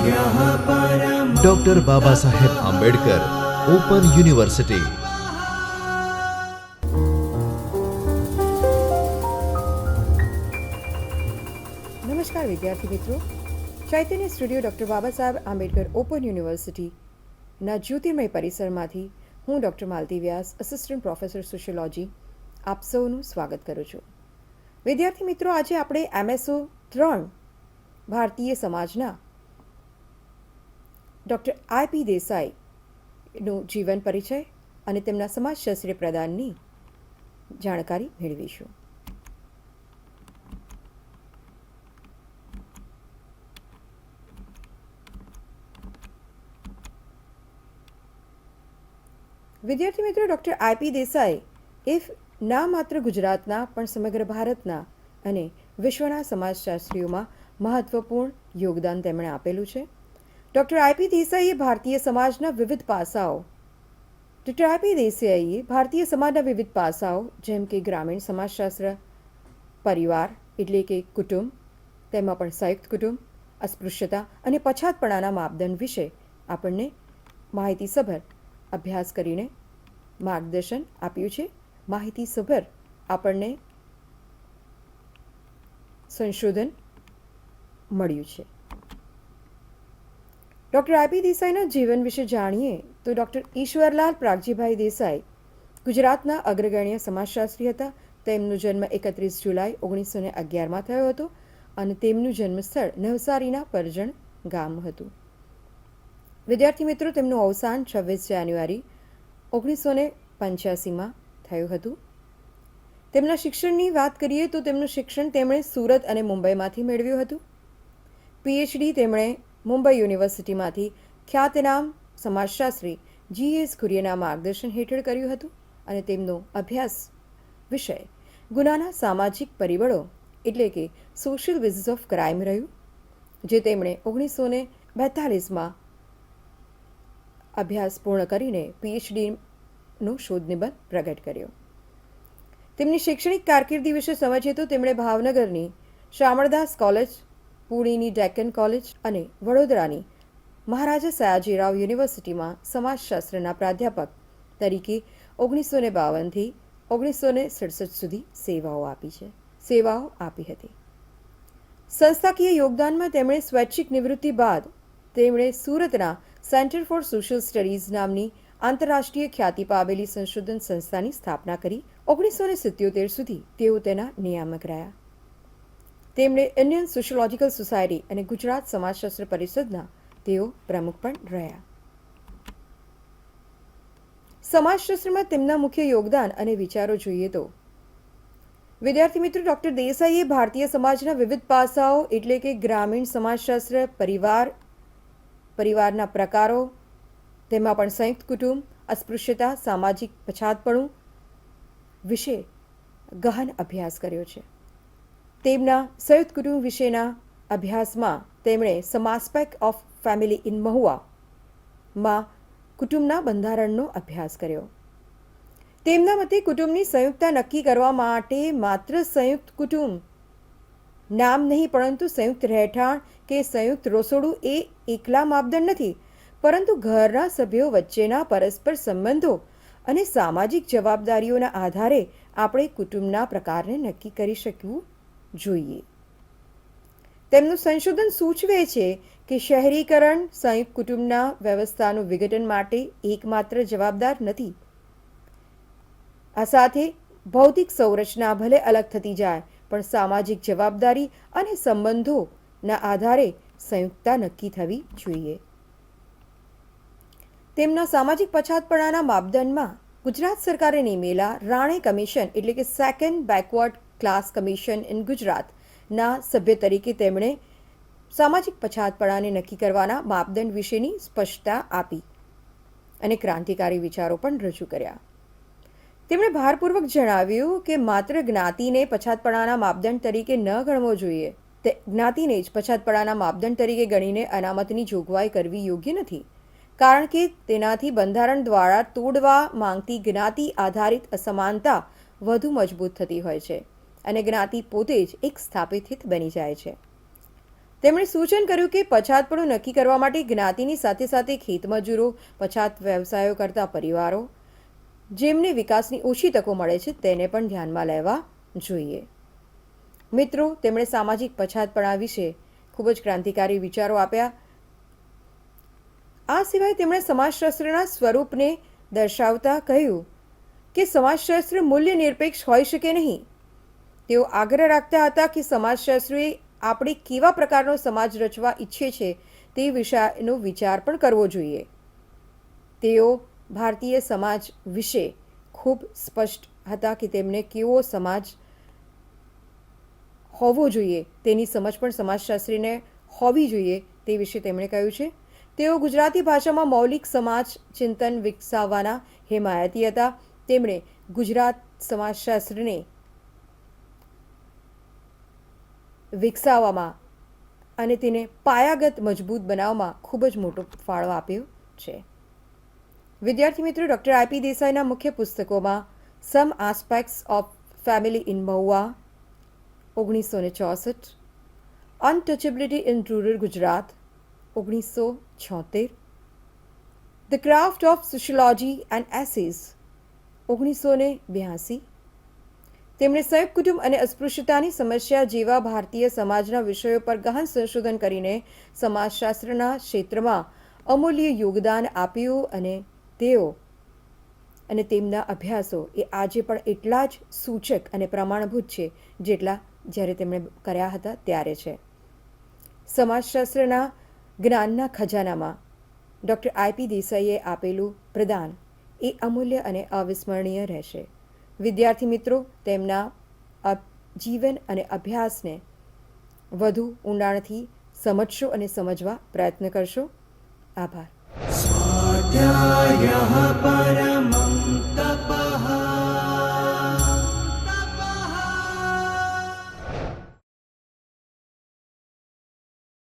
Doctor Baba Saheb Ambedkar open university. નમસ્કાર વિદ્યાર્થી મિત્રો, ચૈતન્ય studio doctor Baba Saheb Ambedkar open યુનિવર્સિટીના જ્યોતિર્મય પરિસરમાંથી હું ડૉક્ટર માલતી વ્યાસ, અસિસ્ટન્ટ પ્રોફેસર સોશિયોલોજી, આપ સૌનું સ્વાગત કરું છું. વિદ્યાર્થી મિત્રો, આજે આપણે MSO 3 ભારતીય સમાજના ડૉક્ટર IP દેસાઈનું જીવન પરિચય અને તેમના સમાજશાસ્ત્રીય પ્રદાનની જાણકારી મેળવીશું. વિદ્યાર્થી મિત્રો, ડૉક્ટર IP દેસાઈ એ ના માત્ર ગુજરાતના પણ સમગ્ર ભારતના અને વિશ્વના સમાજશાસ્ત્રીઓમાં મહત્વપૂર્ણ યોગદાન તેમણે આપેલું છે. ડૉક્ટર IP દેસાઈએ ભારતીય સમાજના વિવિધ પાસાઓ જેમ કે ગ્રામીણ સમાજશાસ્ત્ર, પરિવાર એટલે કે કુટુંબ, તેમાં પણ સંયુક્ત કુટુંબ, અસ્પૃશ્યતા અને પછાતપણાના માપદંડ વિશે આપણને માહિતીસભર અભ્યાસ કરીને માર્ગદર્શન આપ્યું છે. માહિતીસભર આપણને સંશોધન મળ્યું છે. ડૉક્ટર IP દેસાઈના જીવન વિશે જાણીએ તો ડૉક્ટર ઈશ્વરલાલ પ્રાગજીભાઈ દેસાઈ ગુજરાતના અગ્રગણ્ય સમાજશાસ્ત્રી હતા. તેમનો જન્મ 31 જુલાઈ 1911 થયો હતો અને તેમનું જન્મસ્થળ નવસારીના પરજણ ગામ હતું. વિદ્યાર્થી મિત્રો, તેમનું અવસાન 26 જાન્યુઆરી 1985 થયું હતું. તેમના શિક્ષણની વાત કરીએ તો તેમનું શિક્ષણ તેમણે સુરત અને મુંબઈમાંથી મેળવ્યું હતું. PhD તેમણે મુંબઈ યુનિવર્સિટીમાંથી ખ્યાતનામ સમાજશાસ્ત્રી GS કુરિયનના માર્ગદર્શન હેઠળ કર્યું હતું અને તેમનો અભ્યાસ વિષય ગુનાના સામાજિક પરિબળો એટલે કે સોશિયલ બેઝિસ ઓફ ક્રાઇમ રહ્યું, જે તેમણે 1942માં અભ્યાસ પૂર્ણ કરીને PhDનો શોધ નિબંધ પ્રગટ કર્યો. તેમની શૈક્ષણિક કારકિર્દી વિશે સમજીએ તો તેમણે ભાવનગરની શામળદાસ કોલેજ, પુણેની ડેક્કન કોલેજ અને વડોદરાની મહારાજા સયાજીરાવ યુનિવર્સિટીમાં સમાજશાસ્ત્રના પ્રાધ્યાપક તરીકે 1952થી 1967 સુધી સેવાઓ આપી હતી. સંસ્થાકીય યોગદાનમાં તેમણે સ્વૈચ્છિક નિવૃત્તિ બાદ તેમણે સુરતના સેન્ટર ફોર સોશિયલ સ્ટડીઝ નામની આંતરરાષ્ટ્રીય ખ્યાતિ પામેલી સંશોધન સંસ્થાની સ્થાપના કરી. 1977 સુધી તેઓ તેના નિયામક રહ્યા. તેમણે ઇન્ડિયન સોશિયોલોજીકલ સોસાયટી અને ગુજરાત સમાજશાસ્ત્ર પરિષદના તેઓ પ્રમુખ પણ રહ્યા. સમાજશાસ્ત્રમાં તેમના મુખ્ય યોગદાન અને વિચારો જોઈએ તો વિદ્યાર્થી મિત્રો, ડૉક્ટર દેસાઈએ ભારતીય સમાજના વિવિધ પાસાઓ એટલે કે ગ્રામીણ સમાજશાસ્ત્ર, પરિવારના પ્રકારો, તેમાં પણ સંયુક્ત કુટુંબ, અસ્પૃશ્યતા, સામાજિક પછાતપણું વિશે ગહન અભ્યાસ કર્યો છે. તેમના સંયુક્ત કુટુંબ વિશેના અભ્યાસમાં તેમણે સમ આસ્પેક્ટ ઓફ ફેમિલી ઇન મહુવામાં કુટુંબના બંધારણનો અભ્યાસ કર્યો. તેમના મતે કુટુંબની સંયુક્તતા નક્કી કરવા માટે માત્ર સંયુક્ત કુટુંબ નામ નહીં, પરંતુ સંયુક્ત રહેઠાણ કે સંયુક્ત રસોડું એ એકલા માપદંડ નથી, પરંતુ ઘરના સભ્યો વચ્ચેના પરસ્પર સંબંધો અને સામાજિક જવાબદારીઓના આધારે આપણે કુટુંબના પ્રકારને નક્કી કરી શકવું જોઈએ. તેમનું સંશોધન સૂચવે છે કે શહેરીકરણ સંયુક્ત કુટુંબના વ્યવસ્થાનું વિઘટન માટે એકમાત્ર જવાબદાર નથી. આ સાથે ભૌતિક સંરચના ભલે અલગ થતી જાય, પણ સામાજિક જવાબદારી અને સંબંધોના આધારે સંયુક્તતા નક્કી થવી જોઈએ. તેમના સામાજિક પછાતપણાના માપદંડમાં ગુજરાત સરકારે નિમેલા રાણે કમિશન એટલે કે second backward class commission in ગુજરાતના સભ્ય તરીકે તેમણે સામાજિક પછાતપણાને નક્કી કરવાના માપદંડ વિશેની સ્પષ્ટતા આપી અને ક્રાંતિકારી વિચારો પણ રજૂ કર્યા. તેમણે ભારપૂર્વક જણાવ્યું કે માત્ર જ્ઞાતિને પછાતપણાના માપદંડ તરીકે ન ગણવો જોઈએ. તે જ્ઞાતિને જ પછાતપણાના માપદંડ તરીકે ગણીને અનામતની જોગવાઈ કરવી યોગ્ય નથી, કારણ કે તેનાથી બંધારણ દ્વારા તોડવા માંગતી જ્ઞાતિ આધારિત અસમાનતા વધુ મજબૂત થતી હોય છે અને જ્ઞાતિ પોતે જ એક સ્થાપિત હિત બની જાય છે. તેમણે સૂચન કર્યું કે પછાતપણું નક્કી કરવા માટે જ્ઞાતિની સાથે સાથે ખેતમજૂરો, પછાત વ્યવસાયો કરતા પરિવારો, જેમને વિકાસની ઓછી તકો મળે છે, તેને પણ ધ્યાનમાં લેવા જોઈએ. મિત્રો, તેમણે સામાજિક પછાતપણા વિશે ખૂબ જ ક્રાંતિકારી વિચારો આપ્યા. આ સિવાય તેમણે સમાજશાસ્ત્રના સ્વરૂપને દર્શાવતા કહ્યું કે સમાજશાસ્ત્ર મૂલ્ય નિરપેક્ષ હોઈ શકે નહીં. તેઓ આગ્રહ રાખતા હતા કે સમાજશાસ્ત્રીએ આપણે કેવા પ્રકારનો સમાજ રચવા ઈચ્છે છે તે વિષયનો વિચાર પણ કરવો જોઈએ. તેઓ ભારતીય સમાજ વિશે ખૂબ સ્પષ્ટ હતા કે તેમને કેવો સમાજ હોવો જોઈએ તેની સમજ પણ સમાજશાસ્ત્રીને હોવી જોઈએ તે વિશે તેમણે કહ્યું છે. તેઓ ગુજરાતી ભાષામાં મૌલિક સમાજ ચિંતન વિકસાવવાના હિમાયતી હતા. તેમણે ગુજરાત સમાજશાસ્ત્રને વિકસાવવામાં અને તેને પાયાગત મજબૂત બનાવવામાં ખૂબ જ મોટો ફાળો આપ્યો છે. વિદ્યાર્થી મિત્રો, ડૉક્ટર આઈપી દેસાઈના મુખ્ય પુસ્તકોમાં some aspects of family in Mahuva 1964, untouchability in rural Gujarat 1976, the craft of sociology and essays 1982, તેમણે સંયુક્ત કુટુંબ અને અસ્પૃશ્યતાની સમસ્યા જેવા ભારતીય સમાજના વિષયો પર ગહન સંશોધન કરીને સમાજશાસ્ત્રના ક્ષેત્રમાં અમૂલ્ય યોગદાન આપ્યું અને તેઓ અને તેમના અભ્યાસો એ આજે પણ એટલા જ સૂચક અને પ્રમાણભૂત છે જેટલા જ્યારે તેમણે કર્યા હતા ત્યારે છે. સમાજશાસ્ત્રના જ્ઞાનના ખજાનામાં ડૉક્ટર આઈપી દેસાઈએ આપેલું પ્રદાન એ અમૂલ્ય અને અવિસ્મરણીય રહેશે. વિદ્યાર્થી મિત્રો, તેમના જીવન અને અભ્યાસને વધુ ઊંડાણથી સમજશો અને સમજવા પ્રયત્ન કરશો. આભાર.